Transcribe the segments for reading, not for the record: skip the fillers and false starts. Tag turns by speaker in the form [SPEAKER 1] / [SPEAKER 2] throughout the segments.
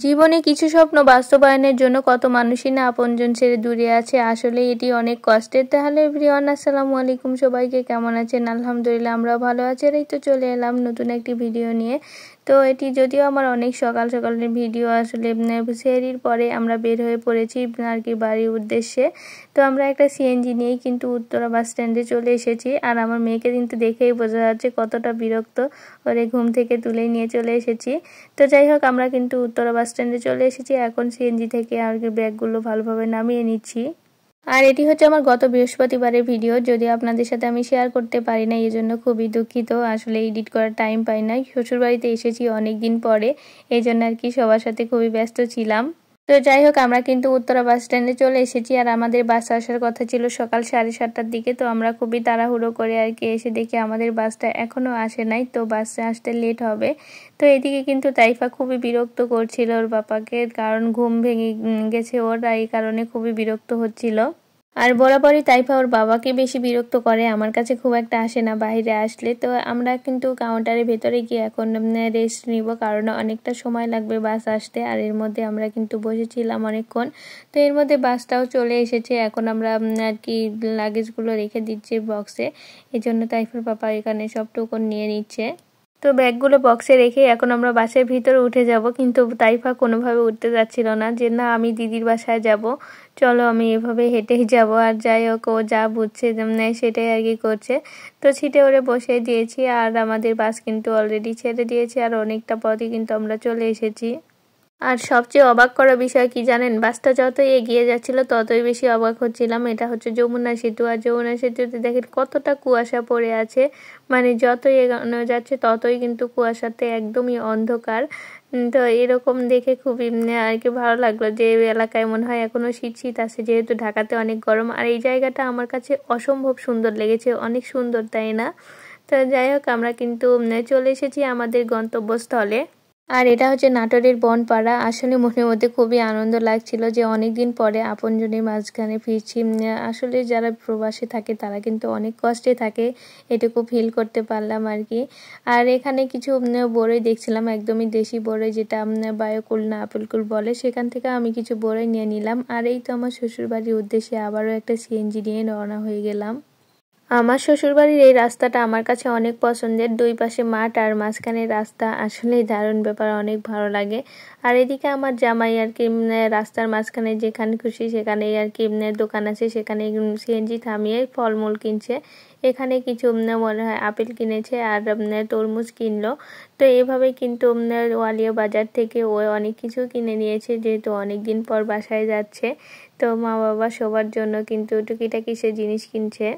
[SPEAKER 1] জীবনে কিছু স্বপ্ন বাস্তবায়নের জন্য কত মানুষই না আপনজন ছেড়ে দূরে আছে। আসলে এটি অনেক কষ্টের। তাহলে এভরিওয়ান, আসসালামু আলাইকুম, সবাইকে কেমন আছেন? আলহামদুলিল্লাহ আমরাও ভালো আছি। আর এই তো চলে এলাম নতুন একটি ভিডিও নিয়ে। তো এটি যদিও আমার অনেক সকাল সকালের ভিডিও, আসলে সেহরির পরে আমরা বের হয়ে পড়েছি আর কি বাড়ির উদ্দেশ্যে। তো আমরা একটা সিএনজি নিয়েই কিন্তু উত্তরা বাস স্ট্যান্ডে চলে এসেছি। আর আমার মেয়েকে কিন্তু দেখেই বোঝা যাচ্ছে কতটা বিরক্ত, ওরে ঘুম থেকে তুলে নিয়ে চলে এসেছি। তো যাই হোক, আমরা কিন্তু উত্তরা বাস স্ট্যান্ডে চলে এসেছি। এখন সিএনজি থেকে আর কি ব্যাগগুলো ভালোভাবে নামিয়ে নিচ্ছি। আর এটি হচ্ছে আমার গত বৃহস্পতিবারের ভিডিও, যদি আপনাদের সাথে আমি শেয়ার করতে পারি না, এই জন্য খুবই দুঃখিত। আসলে এডিট করার টাইম পাই না, শ্বশুরবাড়িতে এসেছি অনেক দিন পরে, এই জন্য আর কি সবার সাথে খুবই ব্যস্ত ছিলাম। তো যাই হোক, আমরা কিন্তু উত্তরা বাস স্ট্যান্ডে চলে এসেছি। আর আমাদের বাস আসার কথা ছিল সকাল 7:30টার দিকে। তো আমরা খুবই তাড়াহুড়ো করে আর কি এসে দেখি আমাদের বাসটা এখনও আসে নাই, তো বাসে আসতে লেট হবে। তো এদিকে কিন্তু তাইফা খুবই বিরক্ত করছিল ওর বাবাকে, কারণ ঘুম ভেঙে গেছে ওর, এই কারণে খুবই বিরক্ত হচ্ছিল। আর বরাবরই তাইফা ওর বাবাকে বেশি বিরক্ত করে, আমার কাছে খুব একটা আসে না বাইরে আসলে। তো আমরা কিন্তু কাউন্টারের ভেতরে গিয়ে এখন রেস্ট নিব, কারণ অনেকটা সময় লাগবে বাস আসতে। আর এর মধ্যে আমরা কিন্তু বসেছিলাম অনেকক্ষণ। তো এর মধ্যে বাসটাও চলে এসেছে। এখন আমরা আর কি লাগেজগুলো রেখে দিচ্ছি বক্সে, এই জন্য তাইফার পাপা এখানে সব টোকন নিয়ে নিচ্ছে। তো ব্যাগগুলো বক্সে রেখে এখন আমরা বাসের ভিতরে উঠে যাব, কিন্তু তাইফা কোনোভাবে উঠতে যাচ্ছিল না, যে না আমি দিদির বাসায় যাব, চলো আমি এভাবে হেঁটেই যাব। আর যাই হোক, ও যা বুঝছে সেটাই আর কি করছে। তো ছিটে ওরে বসে দিয়েছি। আর আমাদের বাস কিন্তু অলরেডি ছেড়ে দিয়েছে, আর অনেকটা পথই কিন্তু আমরা চলে এসেছি। আর সবচেয়ে অবাক করা বিষয় কি জানেন, বাসটা যতই এগিয়ে যাচ্ছিল ততই বেশি অবাক হচ্ছিলাম। এটা হচ্ছে যমুনা সেতু, আর যমুনা সেতুতে দেখেন কতটা কুয়াশা পড়ে আছে। মানে যতই এগোনো যাচ্ছে ততই কিন্তু কুয়াশাতে একদমই অন্ধকার। তো এরকম দেখে খুবই আর কি ভালো লাগলো, যে এলাকায় মনে হয় এখনো শীত শীত আছে, যেহেতু ঢাকাতে অনেক গরম। আর এই জায়গাটা আমার কাছে অসম্ভব সুন্দর লেগেছে, অনেক সুন্দর, তাই না? তো যাই হোক, আমরা কিন্তু চলে এসেছি আমাদের গন্তব্যস্থলে। আর এটা হচ্ছে নাটোরের বনপাড়া। আসলে মনের মধ্যে খুবই আনন্দ লাগছিল যে অনেকদিন পরে আপনজনের মাঝখানে ফিরছি। আসলে যারা প্রবাসে থাকে তারা কিন্তু অনেক কষ্টে থাকে, এটুকু ফিল করতে পারলাম আর কি। আর এখানে কিছু বড়ই দেখছিলাম, একদমই দেশি বড়ই, যেটা বায়োকুল না আপেলকুল বলে, সেখান থেকে আমি কিছু বড়ই নিয়ে নিলাম। আর এই তো আমার শ্বশুরবাড়ির উদ্দেশ্যে আবারও একটা সিএনজি নিয়ে রওনা হয়ে গেলাম। আমার শ্বশুরবাড়ির এই রাস্তাটা আমার কাছে অনেক পছন্দের, দুই পাশে মাঠ আর মাঝখানে রাস্তা, আসলেই দারুণ ব্যাপার, অনেক ভালো লাগে। আর এদিকে আমার জামাই আর কি রাস্তার মাঝখানে যেখানে খুশি সেখানেই আর কি দোকান আছে, সেখানে সিএনজি থামিয়ে ফলমূল কিনছে। এখানে কিছু মনে হয় আপেল কিনেছে আর তরমুজ কিনলো। তো এভাবে কিন্তু ওয়ালিয়া বাজার থেকে ও অনেক কিছু কিনে নিয়েছে, যেহেতু অনেক দিন পর বাসায় যাচ্ছে। তো মা বাবা সবার জন্য কিন্তু টুকিটাকি সে জিনিস কিনছে।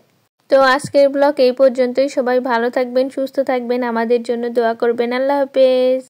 [SPEAKER 1] তো আজকের ব্লগ এই পর্যন্তই। সবাই ভালো থাকবেন, সুস্থ থাকবেন, আমাদের জন্য দোয়া করবেন। আল্লাহ হাফেজ।